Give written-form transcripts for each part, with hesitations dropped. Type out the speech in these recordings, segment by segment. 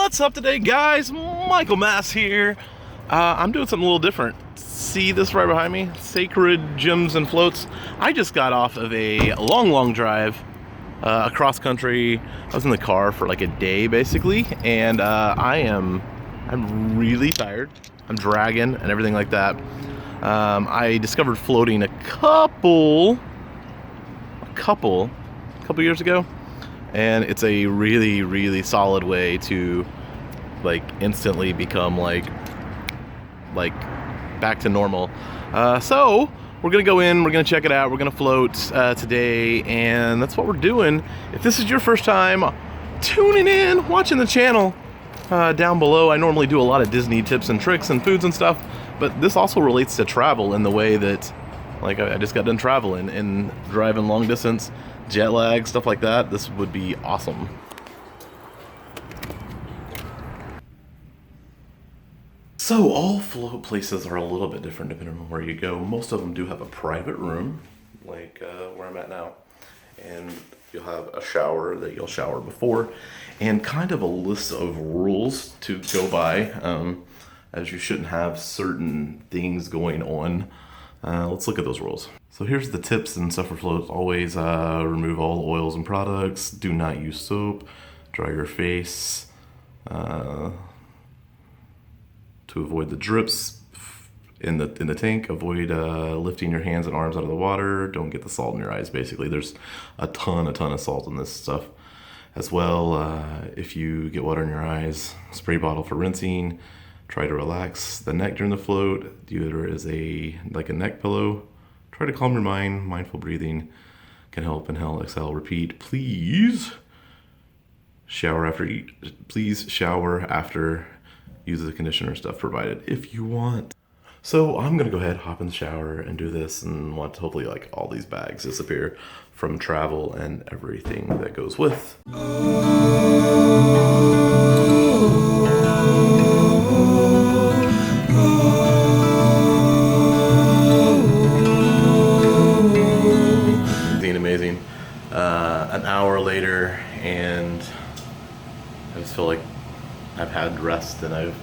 What's up today, guys? Michael Mass here. I'm doing something a little different. See this right behind me? Sacred Gems and Floats. I just got off of a long drive across country. I was in the car for like a day basically, and I'm really tired. I'm dragging and everything like that. I discovered floating a couple years ago, and it's a really solid way to like instantly become like back to normal. So we're gonna go in, we're gonna check it out, we're gonna float today, and that's what we're doing. If this is your first time tuning in, watching the channel, down below I normally do a lot of Disney tips and tricks and foods and stuff, but this also relates to travel in the way that like I just got done traveling and driving long distance, jet lag, stuff like that. This would be awesome. So all float places are a little bit different depending on where you go. Most of them do have a private room, like where I'm at now. And you'll have a shower that you'll shower before, and kind of a list of rules to go by, as you shouldn't have certain things going on. Let's look at those rules. So here's the tips and stuff for floats. Always remove all the oils and products. Do not use soap. Dry your face. To avoid the drips in the tank, avoid lifting your hands and arms out of the water. Don't get the salt in your eyes. Basically, there's a ton of salt in this stuff as well. If you get water in your eyes, spray bottle for rinsing. Try to relax the neck during the float. There is like a neck pillow. Try to calm your mind. Mindful breathing can help. Inhale, exhale, repeat. Please shower after use the conditioner stuff provided if you want. So I'm gonna go ahead, hop in the shower and do this, and want to hopefully like all these bags disappear from travel and everything that goes with. Amazing. An hour later, and I just feel like I've had rest and I've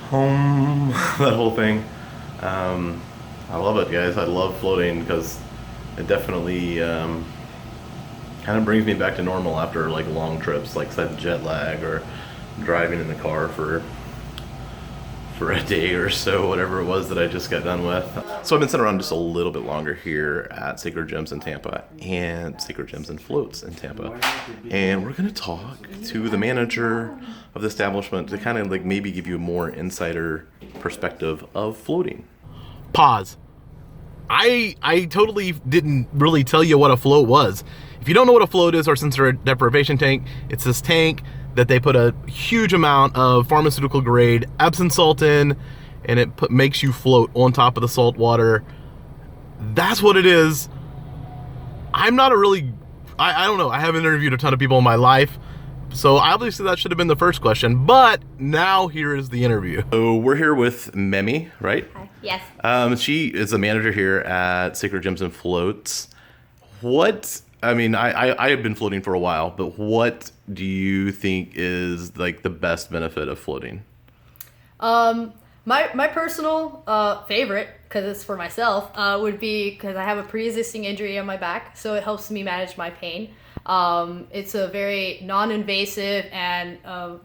home that whole thing. I love it, guys. I love floating because it definitely kind of brings me back to normal after like long trips, like said, jet lag or driving in the car for a day or so, whatever it was that I just got done with. So I've been sitting around just a little bit longer here at Sacred Gems in Tampa and Sacred Gems and Floats in Tampa. And we're gonna talk to the manager of the establishment to kind of like maybe give you a more insider perspective of floating. Pause. I totally didn't really tell you what a float was. If you don't know what a float is or sensory deprivation tank, it's this tank that they put a huge amount of pharmaceutical grade Epsom salt in, and it makes you float on top of the salt water. That's what it is. I'm not I don't know, I haven't interviewed a ton of people in my life, so obviously that should have been the first question, but now here is the interview. So we're here with Memi, right? Hi. Yes. She is a manager here at Sacred Gems and Floats. I have been floating for a while, but what do you think is like the best benefit of floating? My personal favorite, because it's for myself, would be because I have a pre-existing injury on my back, so it helps me manage my pain. It's a very non-invasive and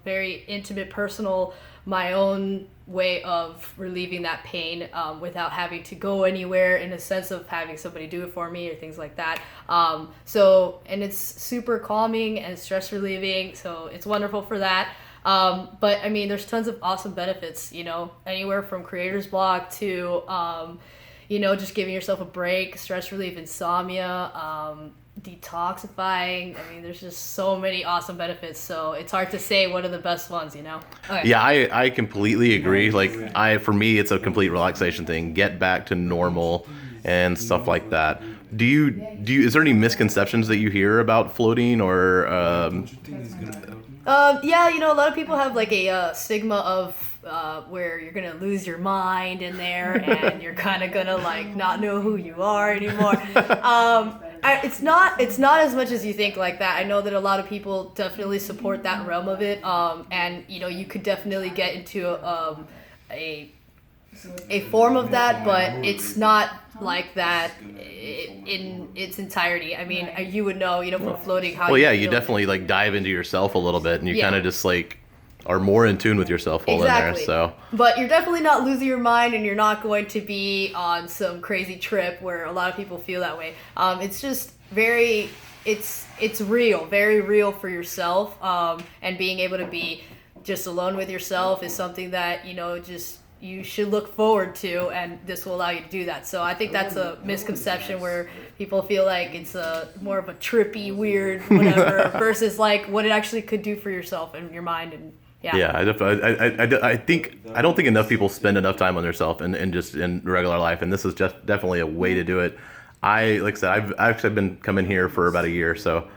very intimate, personal, my own way of relieving that pain without having to go anywhere, in a sense of having somebody do it for me or things like that. And it's super calming and stress relieving, so it's wonderful for that. But I mean, there's tons of awesome benefits, anywhere from creator's block to, just giving yourself a break, stress relief, insomnia, detoxifying. I mean, there's just so many awesome benefits, so it's hard to say what are the best ones. Okay. Yeah, I completely agree. Like for me, it's a complete relaxation thing, get back to normal and stuff like that. Is there any misconceptions that you hear about floating or yeah, a lot of people have like a stigma of where you're gonna lose your mind in there and you're kind of gonna like not know who you are anymore. It's not as much as you think like that. I know that a lot of people definitely support that realm of it, and you could definitely get into a form of that, but it's not like that in its entirety. I mean, you would know, from floating how. Well, yeah, you definitely like dive into yourself a little bit, and you kind of just like are more in tune with yourself while in there. So, but you're definitely not losing your mind, and you're not going to be on some crazy trip where a lot of people feel that way. It's just it's real, very real for yourself, and being able to be just alone with yourself is something that you should look forward to, and this will allow you to do that. So I think that's a misconception where people feel like it's more of a trippy, weird, whatever, versus like what it actually could do for yourself and your mind. And yeah, I think I don't think enough people spend enough time on themselves and just in regular life, and this is just definitely a way to do it. Like I said, I've actually been coming here for about a year, so.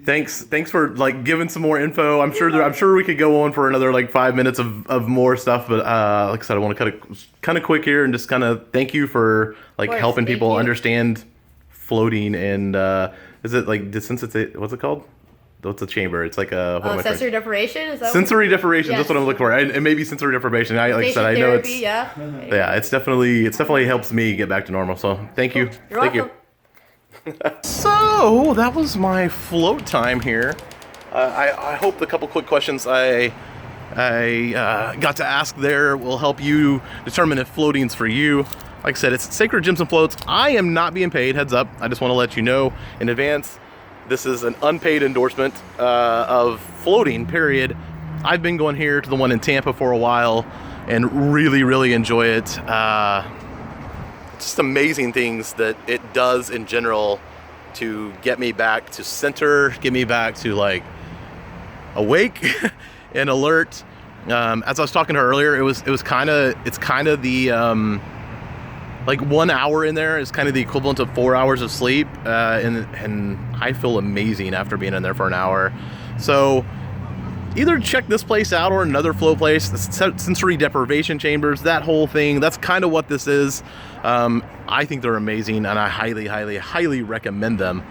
Thanks for like giving some more info. I'm sure we could go on for another like 5 minutes of more stuff, but like I said, I want to kind of quick here and just kind of thank you for like helping people understand floating and is it like desensitization? What's it called? What's the chamber? It's like a sensory deprivation. Is that sensory deprivation? Yes. That's what I'm looking for. And maybe sensory deprivation. Like I said, I know it's yeah. It's definitely helps me get back to normal. So thank you. You're welcome. You. So that was my float time here. I hope the couple quick questions I got to ask there will help you determine if floating's for you. Like I said, it's Sacred Gyms and Floats. I am not being paid, heads up. I just want to let you know in advance. This is an unpaid endorsement of floating, period. I've been going here to the one in Tampa for a while and really, really enjoy it. Just amazing things that it does in general to get me back to center, get me back to like awake and alert. As I was talking to her earlier, it's kind of the like 1 hour in there is kind of the equivalent of 4 hours of sleep, and I feel amazing after being in there for an hour. So either check this place out or another float place, the sensory deprivation chambers, that whole thing. That's kind of what this is. I think they're amazing, and I highly, highly, highly recommend them.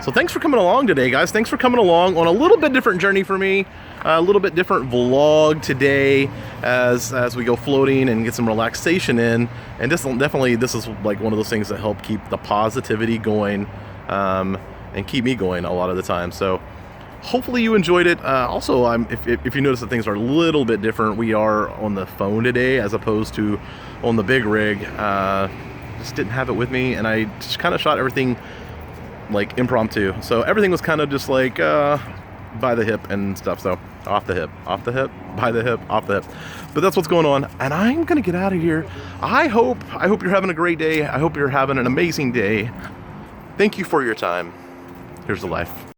So thanks for coming along today, guys. Thanks for coming along on a little bit different journey for me, a little bit different vlog today as we go floating and get some relaxation in. And this is like one of those things that help keep the positivity going and keep me going a lot of the time. So hopefully you enjoyed it. Also, if you notice that things are a little bit different, we are on the phone today as opposed to on the big rig. Just didn't have it with me, and I just kind of shot everything like impromptu. So everything was kind of just like by the hip and stuff. So off the hip, by the hip, off the hip. But that's what's going on, and I'm gonna get out of here. I hope you're having a great day. I hope you're having an amazing day. Thank you for your time. Here's the life.